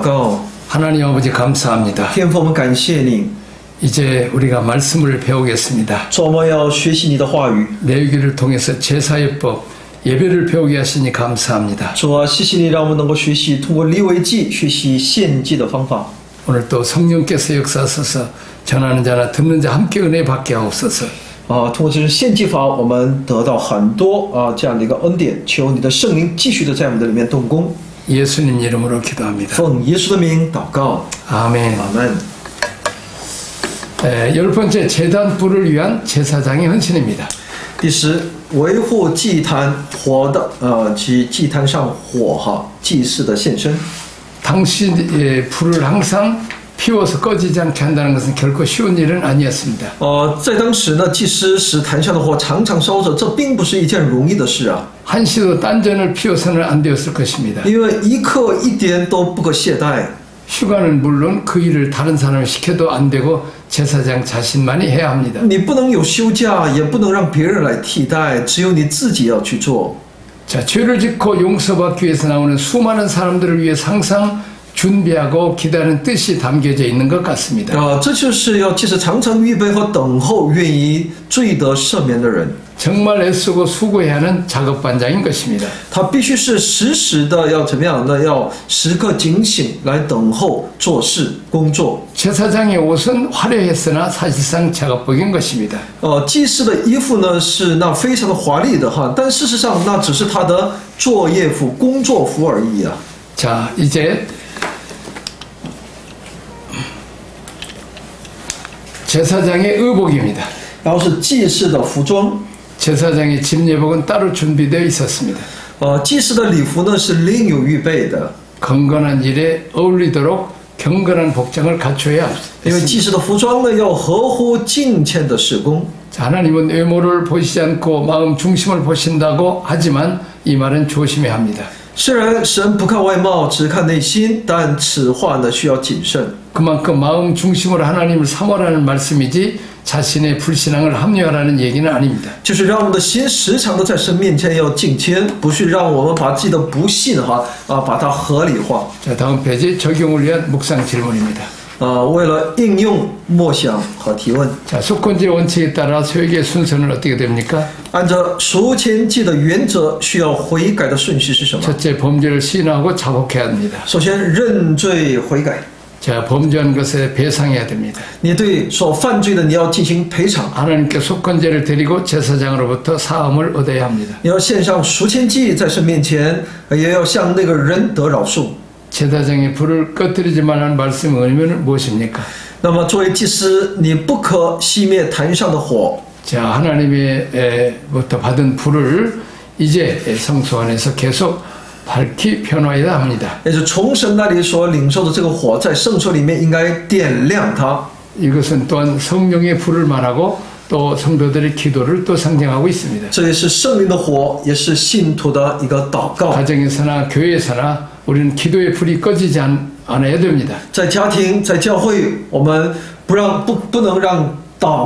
告。 하나님 아버지 감사합니다. 天父，我们感谢你。 이제 우리가 말씀을 배우겠습니다. 主，我们要学习你的话语。 레위기를 통해서 제사예법, 예배를 배우게 하시니 감사합니다. 主啊，谢谢你让我们能够学习通过利未记学习献祭的方法。 오늘 또 성령께서 역사하셔서 전하는 자나 듣는 자 함께 은혜 받게 하옵소서. 通过这种献祭法，我们得到很多这样的一个恩典。求你的圣灵继续的在我们的里面动工。 예수님 이름으로 기도합니다. 奉耶稣的名祷告。 아멘. 阿门。 10번째 제단 불을 위한 제사장의 헌신입니다. 第10，维护祭坛火的及祭坛上火祭祀的献身。 당시 불을 항상 피워서 꺼지지 않게 한다는 것은 결코 쉬운 일은 아니었습니다. 在当时呢，祭司使坛上的火常常烧着，这并不是一件容易的事啊。 한시도 딴전을 피워서는 안 되었을 것입니다. 因为一刻一点都不可懈怠。 휴가는 물론 그 일을 다른 사람을 시켜도 안 되고 제사장 자신만이 해야 합니다. 你不能有休假，也不能让别人来替代，只有你自己要去做。 자, 죄를 짓고 용서받기 위해서 나오는 수많은 사람들을 위해 항상 준비하고 기다리는 뜻이 담겨져 있는 것 같습니다. 这就是要借着常常预备和等候，愿意罪得赦免的人。 정말 애쓰고 수고해야 하는 작업 반장인 것입니다. 他必须是时时的要怎么样呢？要时刻警醒来等候做事工作。 제사장의 옷은 화려했으나 사실상 작업복인 것입니다. 祭司的衣服呢是那非常的华丽的哈，但事实上那只是他的作业服、工作服而已啊。 자, 이제 제사장의 의복입니다. 然后是祭司的服装。 제사장의 집예복은 따로 준비되어 있었습니다. 祭司的礼服呢是另有预备的。 건건한 일에 어울리도록 경건한 복장을 갖춰야 합니다. 因为祭司的服装呢要合乎敬虔的事工。 자, 하나님은 외모를 보시지 않고 마음 중심을 보신다고 하지만 이 말은 조심해야 합니다. 虽然神不看外貌，只看内心，但此话呢需要谨慎。 그만큼 마음 중심으로 하나님을 사모하라는 말씀이지 자신의 불신앙을 합리화하라는 얘기는 아닙니다. 就是让我们的心时常的在神面前要敬谦，不是让我们把自己的不信把它合理化。 자, 다음 페이지 적용을 위한 묵상 질문입니다. 为了应用默想和提问。 자, 속건제 원칙에 따라 소유의 순서는 어떻게 됩니까? 按照赎愆祭的原则，需要悔改的顺序是什么？ 첫째, 범죄를 시인하고 자복해야 합니다. 首先认罪悔改， 자, 범죄한 것에 배상해야 됩니다. 你对所犯罪的你要进行赔偿， 하나님께 속건제를 드리고 제사장으로부터 사함을 얻어야 합니다. 你要献上赎愆祭，在神面前也要向那个人得饶恕。 제사장이 불을 꺼뜨리지 말라는 말씀의 의미는 무엇입니까? 那么作为祭司，你不可熄灭坛上的火。 자, 하나님의부터 받은 불을 이제 성소 안에서 계속 밝히 변화해야 합니다. 也是从神那里所领受的这个火，在圣所里面应该点亮它。 이것은 또한 성령의 불을 말하고 또 성도들의 기도를 또 상징하고 있습니다. 这也是圣灵的火，也是信徒的一个祷告。 가정에서나 교회에서나 우리는 기도의 불이 꺼지지 않아야 됩니다. 在家庭，在教会，我们不能让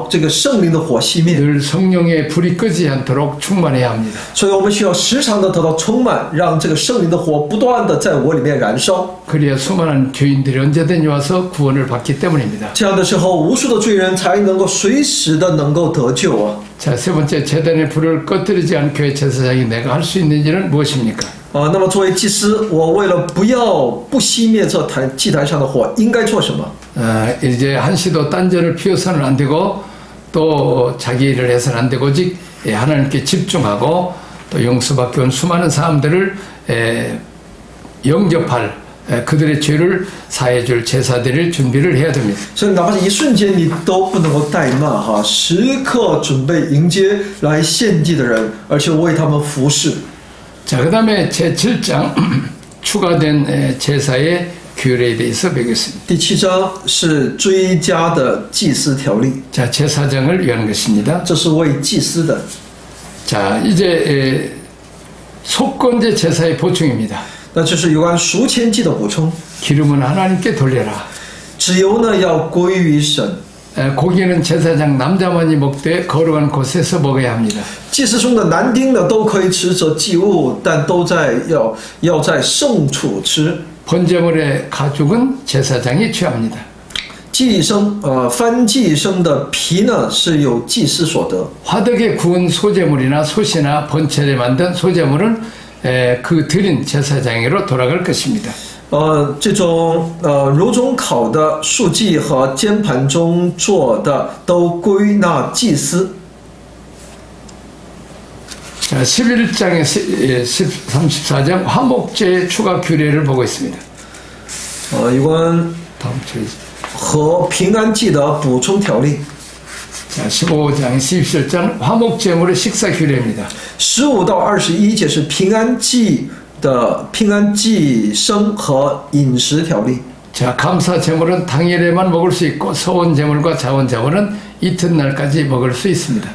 这个圣灵的火熄灭。 늘 성령의 불이 끄지 않도록 충만해야 합니다. 所以我们需要时常的得到充满，让这个圣灵的火不断的在我里面燃烧。 그래야 수많은 죄인들이 언제든지 와서 구원을 받기 때문입니다. 这样的时候，无数的罪人才能够随时的能够得救啊。 자, 세 번째, 제단의 불을 꺼뜨리지 않게 해 제사장이 내가 할 수 있는 일은 무엇입니까? 那么作为祭司，我为了不熄灭这祭坛上的火，应该做什么？ 이제 한시도 딴전을 피워서는 안 되고 또 자기 일을 해서는 안 되고 오직 하나님께 집중하고 또 용서받기 온 수많은 사람들을 영접할 그들의 죄를 사해줄 제사 드릴 준비를 해야 됩니다. 所以哪怕是一瞬间你都不能够怠慢哈，时刻准备迎接来献祭的人，而且为他们服侍。 자, 그 다음에 제7장 추가된 제사의 규례에 대해서 배우겠습니다. 第7章是追加的祭司条例， 자, 제사장을 위한 것입니다. 这是为祭司的。 자, 이제 속건제 제사의 보충입니다. 那就是有关赎愆祭的补充。 기름은 하나님께 돌려라. 脂油呢要归于神。 고기는 제사장 남자만이 먹되 거룩한 곳에서 먹어야 합니다. 祭司中的男丁呢都可以吃这祭物，但都要在圣处吃。 번제물의 가죽은 제사장이 취합니다. 祭牲，翻祭牲的皮呢是有祭司所得。 화덕에 구운 소제물이나 솥이나 번철에 만든 소제물은 그 드린 제사장으로 돌아갈 것입니다. 这种炉中烤的素祭和煎盘中做的都归纳祭司。 자, 11장의 34장 화목제의 추가 규례를 보고 있습니다. 有关 다음 주에. 和平安祭的补充条例。 자, 15장 27장 화목제물의 식사 규례입니다. 15到21节是平安祭的平安祭牲和饮食条例。 자, 감사 제물은 당일에만 먹을 수 있고 서원 제물과 자원 제물은 이튿날까지 먹을 수 있습니다.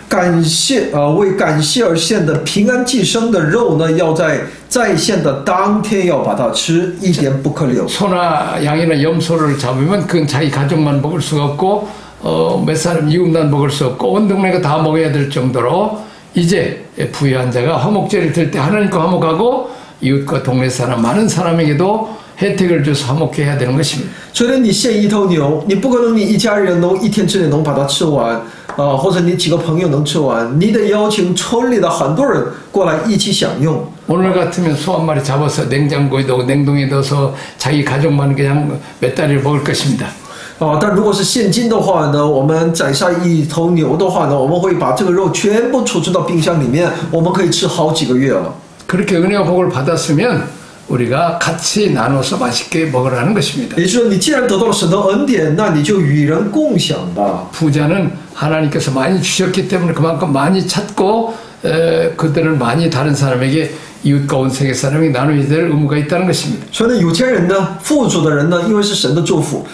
为感谢而献的平安祭牲的肉呢，要在献的当天要把它吃，一点不可留。 소나 양이나 염소를 잡으면 그건 자기 가족만 먹을 수가 없고 몇 사람 이웃만 먹을 수 없고 온 동네가 다 먹어야 될 정도로 이제 부유한 자가 화목제를 들 때 하나님과 화목하고 이웃과 동네 사람 많은 사람에게도 혜택을 줘서 화목해 해야 되는 것입니다. 所以你献一头牛，你不可能你一家人能一天之内能把它吃完或者你几个朋友能吃完，你得邀请村里的很多人过来一起享用。 오늘 같으면 소 한 마리 잡아서 냉장고에 넣고 냉동에 넣어서 자기 가족만 그냥 몇 달을 먹을 것입니다. 但如果是现今的话呢，我们宰杀一头牛的话呢，我们会把这个肉全部储存到冰箱里面，我们可以吃好几个月了。 그렇게 은혜와 복을 받았으면 우리가 같이 나눠서 맛있게 먹으라는 것입니다. 也就是说，你既然得到了神的恩典，那你就与人共享吧。 부자는 하나님께서 많이 주셨기 때문에 그만큼 많이 찾고 그들을 많이 다른 사람에게 이웃과 온 세계 사람에게 나눠야 될 의무가 있다는 것입니다. 所以呢，有钱人呢，富足的人呢，因为是神的祝福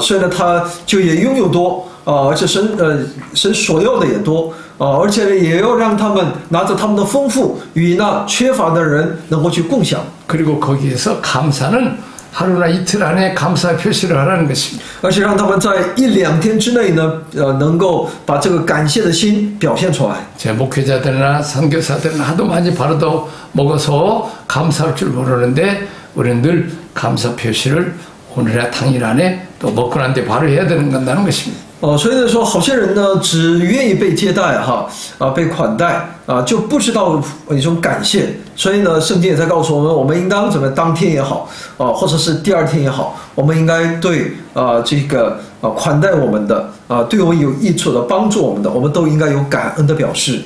所以呢，他就也拥有多而且神所要的也多而且呢，也要让他们拿着他们的丰富与那缺乏的人能够去共享。 그리고 거기에서 감사는 하루나 이틀 안에 감사 표시를 하라는 것입니다. 而且让他们在一两天之内呢，能够把这个感谢的心表现出来。 제 목회자들이나 선교사들은 하도 많이 바로도 먹어서 감사할 줄 모르는데 우리는 늘 감사 표시를 오늘이나 당일 안에 또 먹고 난 뒤에 바로 해야 된다는 것입니다. 所以呢说，好些人呢只愿意被接待被款待就不知道一种感谢。所以呢，圣经也在告诉我们，我们应当怎么当天也好或者是第二天也好，我们应该对这个款待我们的对我们有益处的、帮助我们的，我们都应该有感恩的表示。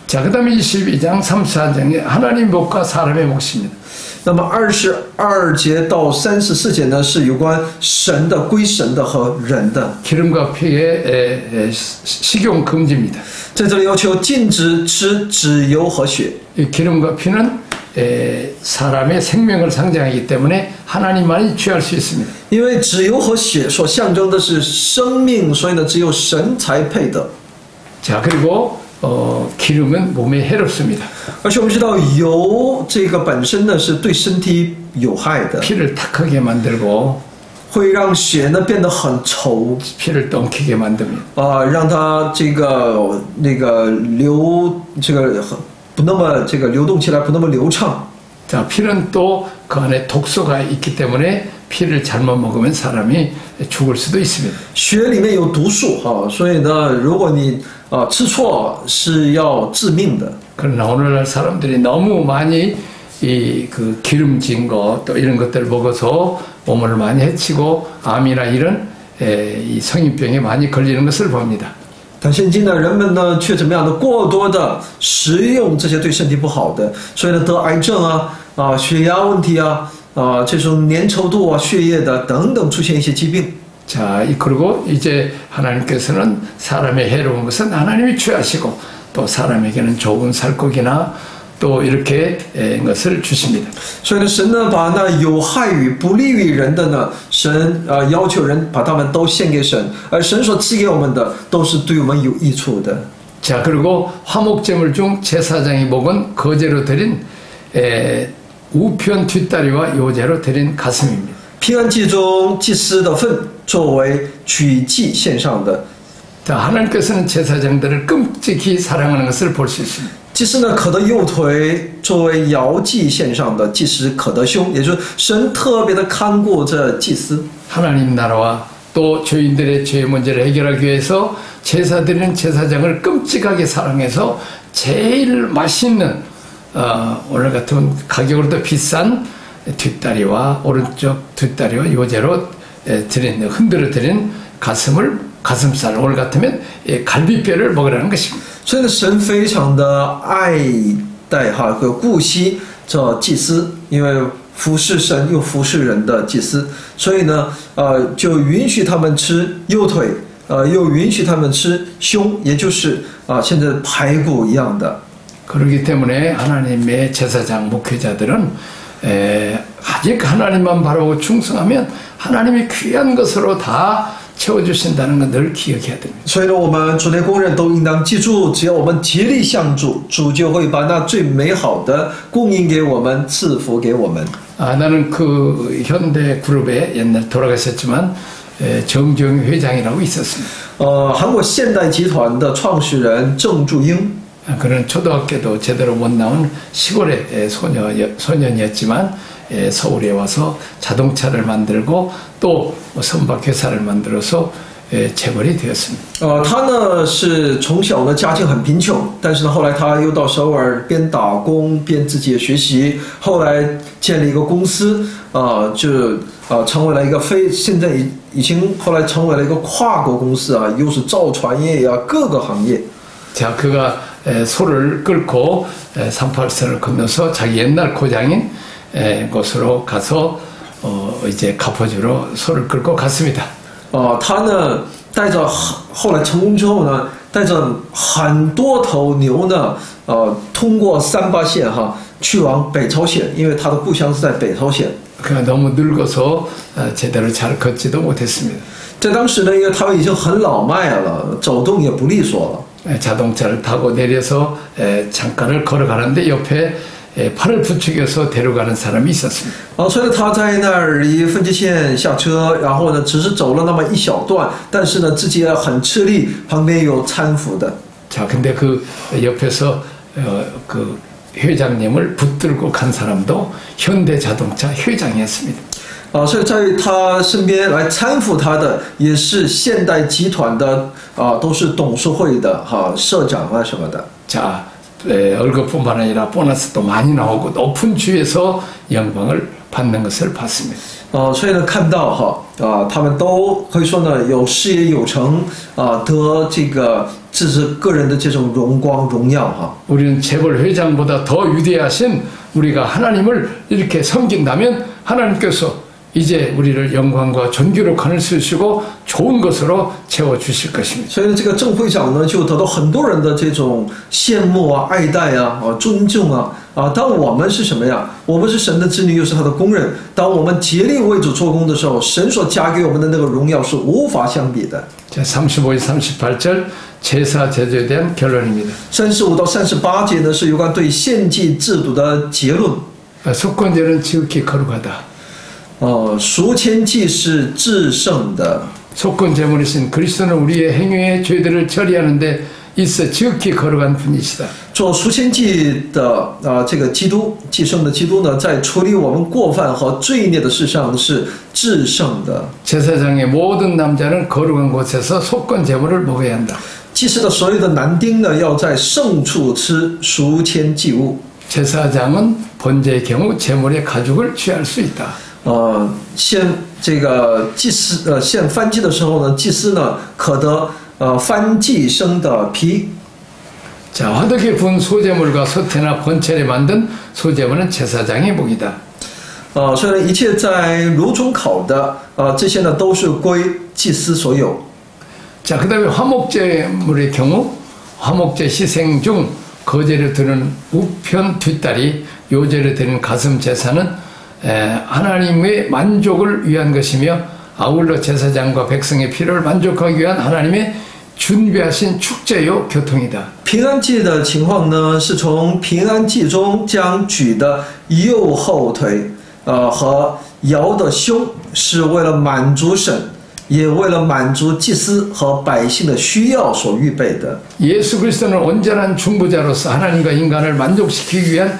자, 그 다음에 22장 34장에 하나님 복과 사람의 몫입니다. 那么22节到34节呢，是有关神的、归神的和人的。 기름과 피의 식용 금지입니다. 在这里要求禁止吃脂油和血。 이 기름과 피는 사람의 생명을 상징하기 때문에 하나님만이 취할 수 있습니다. 因为脂油和血所象征的是生命，所以呢，只有神才配的。 자, 그리고 기름은 몸에 해롭습니다. 而且我们知道油这个本身呢是对身体有害的， 피를 탁하게 만들고 会让血呢变得很稠 피를 똥키게 만듭니다. 让它这个不那么流动起来不那么流畅。 자, 피는 또 그 안에 독소가 있기 때문에 피를 잘못 먹으면 사람이 죽을 수도 있습니다. 血里面有毒素所以呢，如果你吃错是要致命的。 그러나 오늘날 사람들이 너무 많이 그 기름진 거 또 이런 것들을 먹어서 몸을 많이 해치고 암이나 이런 이 성인병에 많이 걸리는 것을 봅니다. 但现今的人们呢，却怎么样的过多的食用这些对身体不好的，所以呢，得癌症血压问题这种粘稠度血液的等等出现一些疾病。 자, 그리고 이제 하나님께서는 사람의 해로운 것은 하나님이 취하시고 또 사람에게는 좋은 살코기나 또 이렇게 것을 주십니다. 所以呢，神呢把那有害于不利于人的呢，神要求人把他们都献给神，而神所赐给我们的都是对我们有益处的。 자, 그리고 화목제물 중 제사장이 먹은 거제로 드린 우편 뒷다리와 요제로 드린 가슴입니다. 平安祭中祭司的份作为取祭献上的。 자, 하나님께서는 제사장들을 끔찍히 사랑하는 것을 볼 수 있습니다. 祭司呢可得右腿，作为摇祭献上的祭司可得胸，也就是神特别的看顾这祭司。 하나님 나라와 또 죄인들의 죄 문제를 해결하기 위해서 제사드리는 제사장을 끔찍하게 사랑해서 제일 맛있는 오늘 같은 가격으로도 비싼 뒷다리와 오른쪽 뒷다리와 요제로 드린 흔들어 드린 가슴살 오늘 같으면 갈비뼈를 먹으라는 것입니다. 所以呢，神非常的爱戴和顾惜这祭司，因为服侍神又服侍人的祭司，所以呢，就允许他们吃右腿，又允许他们吃胸，也就是现在排骨一样的。 그렇기 때문에 하나님의 제사장 목회자들은 아직 하나님만 바라보고 충성하면 하나님이 귀한 것으로 다 채워주신다는 건 늘 기억해야 됩니다. 所以呢，我们主内工人都应当记住，只要我们竭力向主，主就会把那最美好的供应给我们，赐福给我们。 나는 그 현대 그룹에 옛날 돌아가셨지만 정주영 회장이라고 있었습니다. 韩国现代集团的创始人郑注英。 그는 초등학교도 제대로 못 나온 시골의 소년이었지만 서울에 와서 자동차를 만들고 또 선박회사를 만들어서 재벌이 되었습니다. 他呢是从小呢家境很贫穷，但是呢后来他又到首尔边打工边自己也学习，后来建立一个公司，就成为了一个现在已经后来成为了一个跨国公司啊，又是造船业呀各个行业。 자, 그가 소를 끌고 38선을 건너서 자기 옛날 고장인 곳으로 가서 이제 가포주로 소를 끌고 갔습니다. 他呢带着后来成功之后呢，带着很多头牛呢，通过38线去往北朝鲜，因为他的故乡是在北朝鲜。 그가 너무 늙어서 제대로 잘 걷지도 못했습니다. 在当时呢，因为他已经很老迈了，走动也不利索了。 자동차를 타고 내려서 창가를 걸어가는데 옆에 팔을 부추겨서 데려가는 사람이 있었습니다. 所以他在那儿离分界线下车，然后呢，只是走了那么一小段，但是呢，自己也很吃力，旁边有搀扶的。 자, 근데 그 옆에서 그 회장님을 붙들고 간 사람도 현대자동차 회장이었습니다. 所以在他身边来搀扶他的也是现代集团的都是董事会的社长啊什么的。 자, 월급뿐만 아니라 보너스도 많이 나오고 높은 주에서 영광을 받는 것을 봤습니다. 所以呢，看到他们都可以说呢有事业有成得这是个人的这种荣光荣耀 우리는 재벌 회장보다 더 위대하신 우리가 하나님을 이렇게 섬긴다면 하나님께서 이제 우리를 영광과 존귀로 가늘 쓰시고 좋은 것으로 채워 주실 것입니다. 所以呢，这个郑会长呢就得到很多人的这种羡慕爱戴尊重当我们是什么呀？我们是神的子女，又是他的工人。当我们竭力为主做工的时候，神所加给我们的那个荣耀是无法相比的。 자, 35절 38절 제사 제도에 대한 결론입니다. 35到38节呢是有关对献祭制度的结论。 속건제는 지극히 거룩하다. 赎愆祭是至圣的。 속건 제물이신 그리스도는 우리의 행위의 죄들을 처리하는데 있어 지극히 거룩한 분이시다. 做赎愆祭的这个基督，祭圣的基督呢，在处理我们过犯和罪孽的事上是至圣的。 제사장의 모든 남자는 거룩한 곳에서 속건 제물을 먹어야 한다. 祭司的所有的男丁呢，要在圣处吃赎愆祭物。 제사장은 번제의 경우 제물의 가죽을 취할 수 있다. 献这个祭司献燔祭的时候呢，祭司呢可得燔祭生的皮。 자, 화덕에 분 소제물과 소태나 번철에 만든 소제물은 제사장의 목이다. 所以呢，一切在炉中烤的这些呢都是归祭司所有。 자, 그다음에 화목제물의 경우 화목제 희생 중 거제를 드는 우편 뒷다리, 요제를 드는 가슴 제사는 하나님의 만족을 위한 것이며 아울러 제사장과 백성의 필요를 만족하기 위한 하나님의 준비하신 축제요 교통이다. 平安祭的情况呢，是从平安祭中将举的右后腿和摇的胸，是为了满足神也为了满足祭司和百姓的需要所预备的。 예수 그리스도는 온전한 중보자로서 하나님과 인간을 만족시키기 위한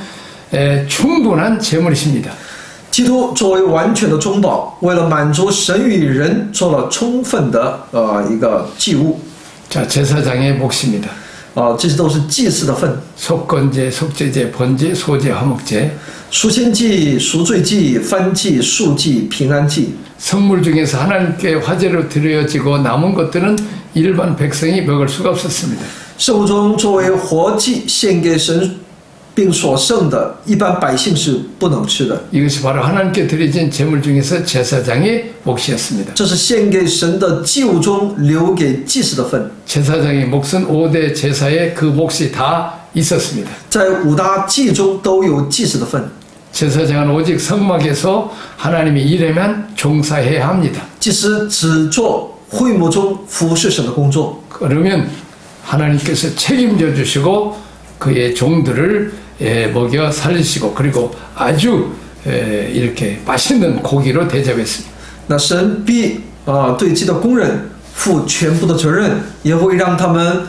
충분한 제물이십니다. 基督作为完全的中保，为了满足神与人做了充分的一个祭物。 자, 제사장의 몫입니다. 这些都是祭司的份。 속건제, 속죄제, 번제, 소제, 화목제. 赎愆祭、赎罪祭、燔祭、赎祭、平安祭。 성물 중에서 하나님께 화제로 드려지고 남은 것들은 일반 백성이 먹을 수가 없었습니다. 圣物中作为活祭献给神并所剩的，一般百姓是不能吃的。 이것이 바로 하나님께 드려진 제물 중에서 제사장의 몫이었습니다. 这是献给神的祭物中留给祭司的份。 제사장의 몫은 5대 제사에 그 몫이 다 있었습니다. 在五大祭中都有祭司的份。 제사장은 오직 성막에서 하나님이 일하면 종사해야 합니다. 祭司只做会幕中服侍神的工作。 그러면 하나님께서 책임져 주시고 그의 종들을 먹여 살리시고 그리고 아주 이렇게 맛있는 고기로 대접했습니다. 那神必对自己的工人负全部的责任，也会让他们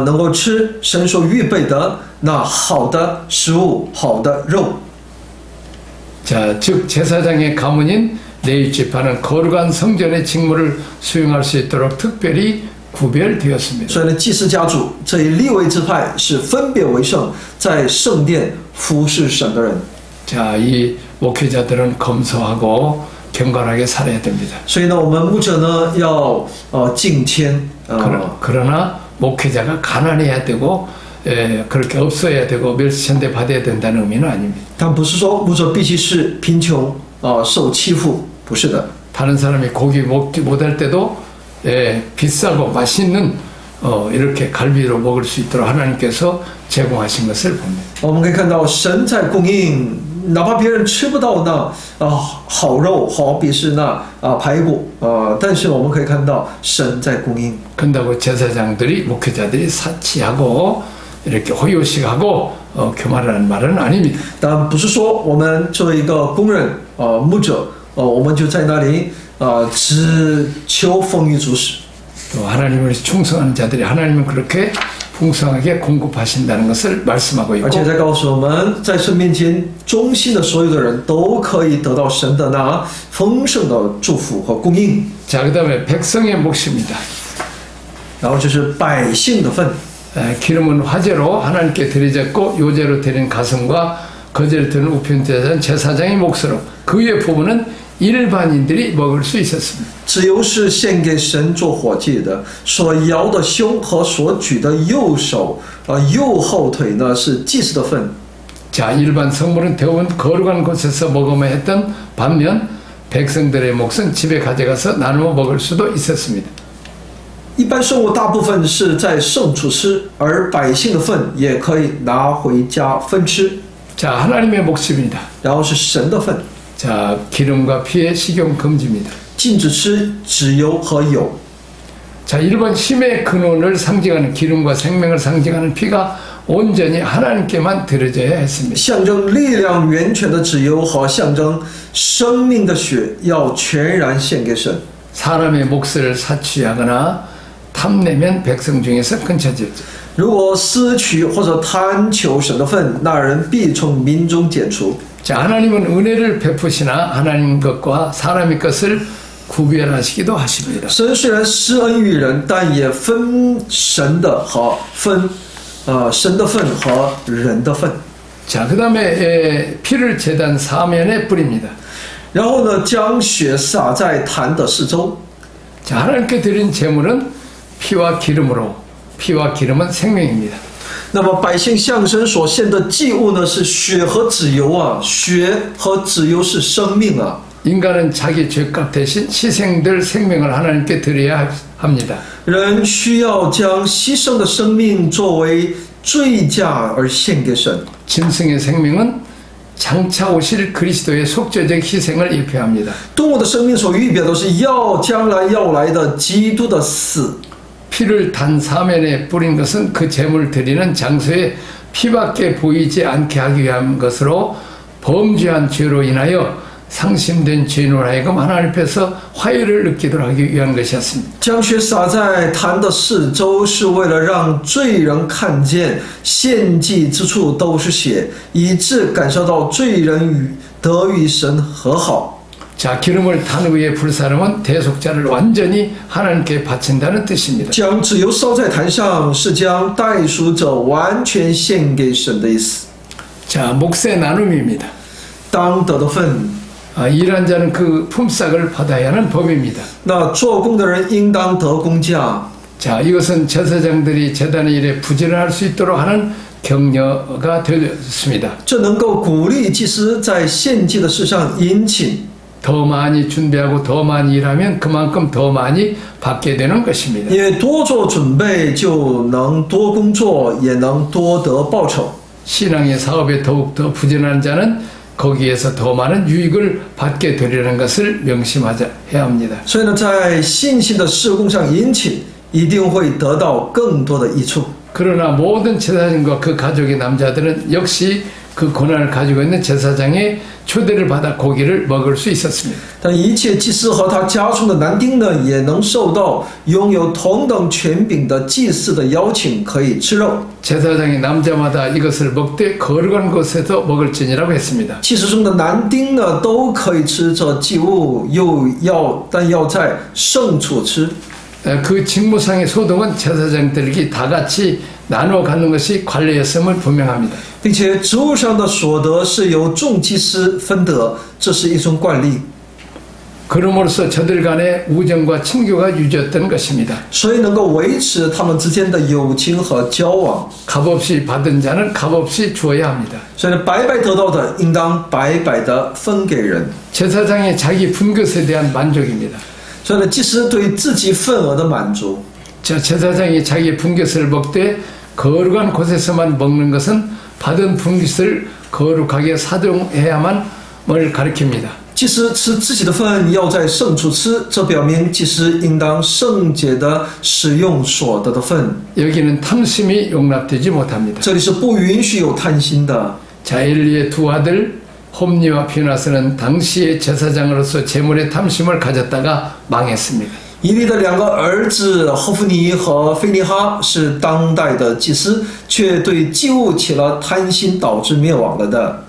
能够吃神所预备的那好的食物、好的肉。 자, 즉 제사장의 가문인 레위 지파는 거룩한 성전의 직무를 수행할 수 있도록 특별히 구별되었습니다. 所以呢，祭司家族这一利未支派是分别为圣，在圣殿服侍神的人。 자, 이 목회자들은 검소하고 경건하게 살아야 됩니다. 所以呢，我们牧者呢要敬谦。 그러나 목회자가 가난해야 되고 그렇게 없어야 되고 멸시천대 받아야 된다는 의미는 아닙니다. 但不是说牧者必须是贫穷受欺负，不是的。 다른 사람이 고기 먹지 못할 때도 비싸고 맛있는 이렇게 갈비로 먹을 수 있도록 하나님께서 제공하신 것을 봅니다. 我们可以看到神在供应，哪怕别人吃不到那好肉，好比是那排骨但是我们可以看到神在供应。 그런다고 제사장들이 목회자들이 사치하고 이렇게 호요식하고 교만하는 말은 아닙니다. 但不是说我们作为一个工人牧者我们就在那里只求丰裕足食。 또 하나님을 충성하는 자들이 하나님은 그렇게 풍성하게 공급하신다는 것을 말씀하고 있고 而且在告诉我们，在神面前忠心的所有的人都可以得到神的那丰盛的祝福和供应。 자, 그 다음에 백성의 몫입니다. 然后就是百姓的份。 기름은 화제로 하나님께 드려졌고 요제로 드린 가슴과 거제로 드린 우편제사는 제사장의 몫으로 그 위의 부분은 일반인들이 먹을 수 있었습니다. 脂油是献给神做火祭的，所摇的胸和所举的右手右后腿呢是祭司的份。 자, 일반 성물은 대부분 거룩한 곳에서 먹어야 했던 반면 백성들의 몫은 집에 가져가서 나누어 먹을 수도 있었습니다. 一般圣物大部分是在圣处吃，而百姓的份也可以拿回家分吃。 자, 하나님의 몫입니다. 然后是神的份， 자, 기름과 피의 식용 금지입니다. 禁止吃脂油和油。 자, 일본 힘의 근원을 상징하는 기름과 생명을 상징하는 피가 온전히 하나님께만 드려져야 했습니다. 象征力量源泉的脂油和象征生命的血要全然献给神。 사람의 몫을 사취하거나 탐내면 백성 중에서 끊쳐졌죠. 如果私取或者贪求神的份，那人必从民中剪除。 자, 하나님은 은혜를 베푸시나 하나님 것과 사람의 것을 구별하시기도 하십니다. 神虽然施恩于人，但也分神的和神的份和人的份。 자, 그 다음에 피를 제단 사면에 뿌립니다. 然后呢，将血洒在坛的四周。 자, 하나님께 드린 제물은 피와 기름으로, 피와 기름은 생명입니다. 那么百姓向神所献的祭物呢，是血和脂油啊，血和脂油是生命啊。 인간은 자기 죄값 대신 희생될 생명을 하나님께 드려야 합니다. 人需要将牺牲的生命作为罪价而献给神。 짐승의 생명은 장차 오실 그리스도의 속죄적 희생을 예표합니다. 动物的生命所预表的是将来要来的基督的死。 피를 단 사면에 뿌린 것은 그 제물 드리는 장소에 피밖에 보이지 않게 하기 위한 것으로 범죄한 죄로 인하여 상심된 죄인으로 하여금 하나님 앞에서 화해를 느끼도록 하기 위한 것이었습니다. 将血洒在坛的四周，是为了让罪人看见献祭之处都是血，以致感受到罪人得与神和好。 자, 기름을 탄 후에 불사름은 대속자를 완전히 하나님께 바친다는 뜻입니다. 将脂油烧在坛上，是将代赎者完全献给神的意思。 자, 몫의 나눔입니다. 当得的份， 일한 자는 그 품삯을 받아야 하는 법입니다. 那做工的人应当得工价。 자, 이것은 제사장들이 제단의 일에 부지런할 수 있도록 하는 격려가 되었습니다. 这能够鼓励祭司在献祭的事上殷勤。 더 많이 준비하고 더 많이 일하면 그만큼 더 많이 받게 되는 것입니다. 因为多做准备，就能多工作，也能多得报酬。 신앙의 사업에 더욱더 부지런한 자는 거기에서 더 많은 유익을 받게 되리라는 것을 명심해야 합니다. 所以呢，在信心的事工上殷勤，一定会得到更多的益处。 그러나 모든 제사장과 그 가족의 남자들은 역시 그 고난을 가지고 있는 제사장의 초대를 받아 고기를 먹을 수 있었습니다. 但一切祭司和他家中的男丁呢，也能受到拥有同等权柄的祭司的邀请，可以吃肉。 제사장의 남자마다 이것을 먹되 거룩한 곳에서 먹을지니라고 했습니다. 祭司中的男丁呢，都可以吃这祭物，但要在圣处吃。 그 직무상의 소득은 제사장들에게 다 같이 나누어 갖는 것이 관례였음을 분명합니다. 并且职务上的所得是由众祭司分得，这是一种惯例。 그럼으로써 저들 간의 우정과 친교가 유지됐던 것입니다. 所以能够维持他们之间的友情和交往。 값없이 받은 자는 값없이 주어야 합니다. 所以呢，白白得到的，应当白白的分给人。 제사장의 자기 분깃에 대한 만족입니다. 所以呢，祭司对于自己份额的满足。 자, 제사장이 자기 분깃을 먹되 거룩한 곳에서만 먹는 것은 받은 분깃을 거룩하게 사용해야만을 가리킵니다. 祭司吃自己的份，要在圣处吃，这表明祭司应当圣洁的使用所得的份。 여기는 탐심이 용납되지 못합니다. 这里是不允许有贪心的。 자, 엘리의 두 아들 홈니와 피나스는 당시의 제사장으로서 재물의 탐심을 가졌다가 망했습니다. 以利的两个儿子霍夫尼和菲尼哈是当代的祭司，却对祭物起了贪心，导致灭亡了的。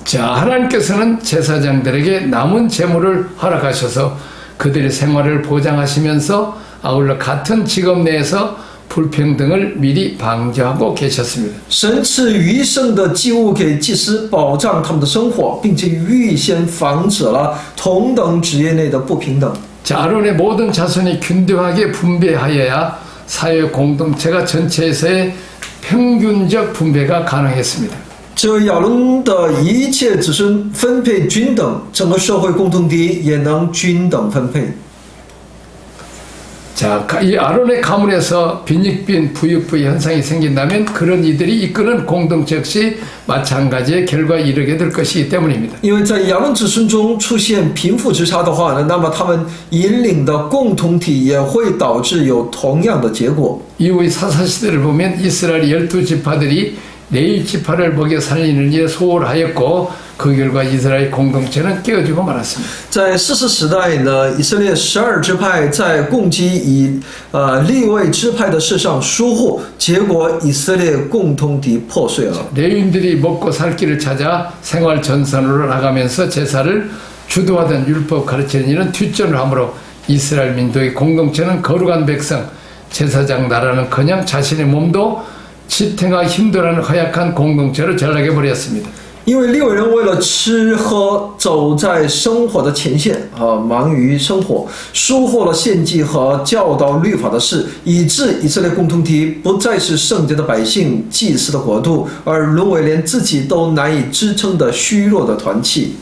자, 하나님께서는 제사장들에게 남은 재물을 허락하셔서 그들의 생활을 보장하시면서 아울러 같은 직업 내에서 불평등을 미리 방지하고 계셨습니다. 神赐余剩的祭物给祭司，保障他们的生活，并且预先防止了同等职业内的不平等。 자, 아론의 모든 자손이 균등하게 분배하여야 사회 공동체가 전체에서의 평균적 분배가 가능했습니다. 只有亚伦的一切子孙分配均等，整个社会共同体也能均等分配。 자, 이 아론의 가문에서 빈익빈 부익부의 현상이 생긴다면 그런 이들이 이끄는 공동체 역시 마찬가지의 결과에 이르게 될 것이기 때문입니다. 因为在亚伦子孙中出现贫富之差的话呢，那么他们引领的共同体也会导致有同样的结果。 이후의 사사시대를 보면 이스라엘 12지파들이 레위 지파를 먹여 살리는 일에 소홀하였고 그 결과 이스라엘 공동체는 깨어지고 말았습니다. 在士师时代呢，以色列12支派在供给以利未支派的事上疏忽，结果以色列共同体破碎了。 레위인들이 먹고 살 길을 찾아 생활 전선으로 나가면서 제사를 주도하던 율법 가르치는 일은 뒷전을 하므로 이스라엘 민족의 공동체는 거룩한 백성 제사장 나라는커녕 자신의 몸도 지탱하기 힘들어하는 허약한 공동체로 전락해 버렸습니다. 因为利未人为了吃喝，走在生活的前线忙于生活，疏忽了献祭和教导律法的事，以致以色列共同体不再是圣洁的百姓、祭司的国度，而沦为连自己都难以支撑的虚弱的团契。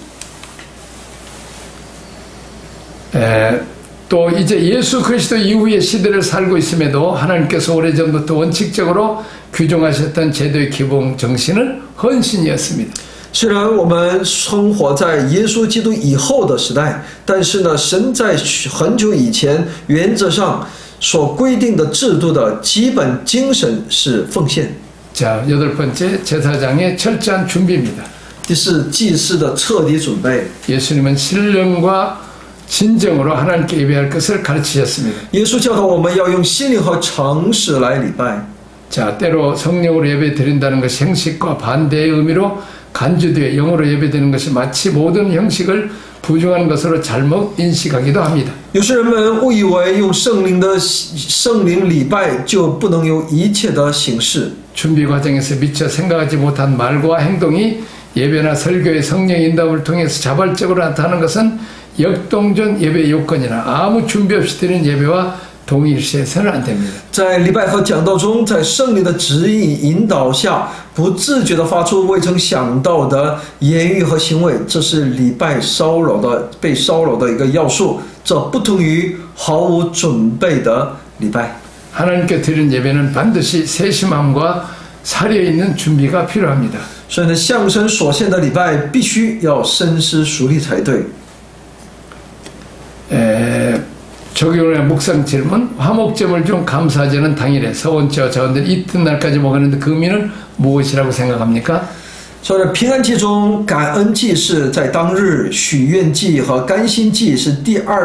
또 이제 예수 그리스도 이후의 시대를 살고 있음에도 하나님께서 오래전부터 원칙적으로 규정하셨던 제도의 기본 정신은 헌신이었습니다. 虽然我们生活在耶稣基督以后的时代，但是呢，神在很久以前原则上所规定的制度的基本精神是奉献。 자, 8번째 제사장의 철저한 준비입니다. 第四，祭司的彻底准备。 예수님은 신령과 진정으로 하나님께 예배할 것을 가르치셨습니다. 耶稣教导我们要用心灵和诚实来礼拜。 자, 때로 성령으로 예배 드린다는 것이 형식과 반대의 의미로 간주되어 영어로 예배드리는 것이 마치 모든 형식을 부정한 것으로 잘못 인식하기도 합니다. 有些人们误以为用圣灵礼拜就不能有一切的形式。 준비 과정에서 미처 생각하지 못한 말과 행동이 예배나 설교의 성령 인도함을 통해서 자발적으로 나타나는 것은 역동전 예배 요건이나 아무 준비 없이 드리는 예배와 동일시해서는 안 됩니다. 在礼拜和讲道中，在圣灵的指引引导下，不自觉地发出未曾想到的言语和行为，这是礼拜被骚扰的一个要素。这不同于毫无准备的礼拜。 하나님께 드린 예배는 반드시 세심함과 살려있는 준비가 필요합니다. 所以呢，向神所献的礼拜必须要深思熟虑才对。 조경의 묵상 질문. 화목제물 중 감사제는 당일에 서원제와 자원들 이튿날까지 먹었는데 그 의미는 무엇이라고 생각합니까? 所以平安祭中，感恩祭是在当日，许愿祭和甘心祭是第二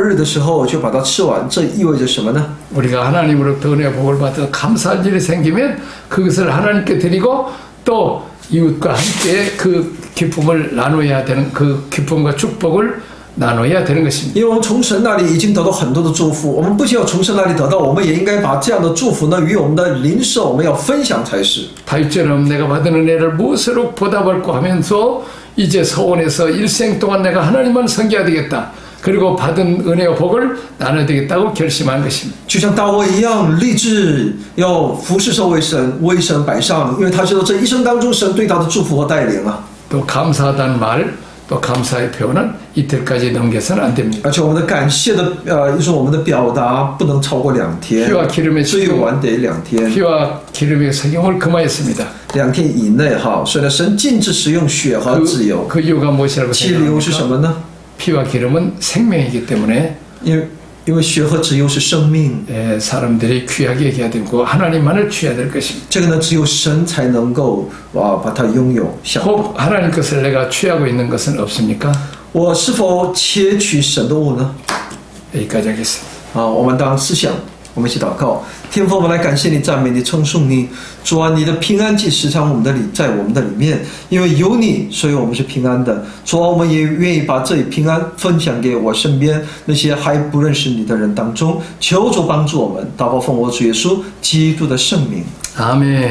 日的时候就把它吃完，这意味着什么呢？ 우리가 하나님으로부터 은혜 복을 받아 감사할 일이 생기면 그것을 하나님께 드리고 또 이웃과 함께 그 기쁨을 나눠야 되는 그 기쁨과 축복을 나눠야 되는 것입니다. 因为我们从神那里已经得到很多的祝福，我们不仅要从神那里得到，我们也应该把这样的祝福呢与我们的邻舍，我们要分享才是。 다윗처럼 내가 받은 은혜를 무엇으로 보답할까 하면서 이제 서원에서 일생 동안 내가 하나님만 섬겨야 되겠다. 그리고 받은 은혜와 복을 나눠야 되겠다고 결심한 것입니다. 就像大卫一样，立志要服侍受为神，为神摆上，因为他知道这一生当中神对他的祝福和带领啊。 또 감사하다는 말, 또 감사의 표현은 이틀까지 넘겨서는 안 됩니다. 而且我们的感谢的就是我们的表达不能超过2天， 피와 기름의 最晚得2天， 피와 기름의 석용을 금하였습니다. 2天以内哈。所以呢，神禁止使用血和脂油。 그 이유가 무엇이라고 其理由是什 생각합니까? 么呢？ 피와 기름은 생명이기 때문에 因为血和脂油是生命， 사람들이 귀하게 여겨야 되고 하나님만을 취해야 될 것입니다. 这个呢只有神才能够把它拥有。享 혹 하나님 것을 내가 취하고 있는 것은 없습니까? 我是否窃取神的物呢？ 여기까지 하겠습니다. 我们当思想，我们一起祷告。天父，我们来感谢你、赞美你、称颂你。主啊，你的平安既时常在我们的里面，因为有你，所以我们是平安的。主啊，我们也愿意把这一平安分享给我身边那些还不认识你的人当中。求主帮助我们，祷告奉我主耶稣基督的圣名。 아멘.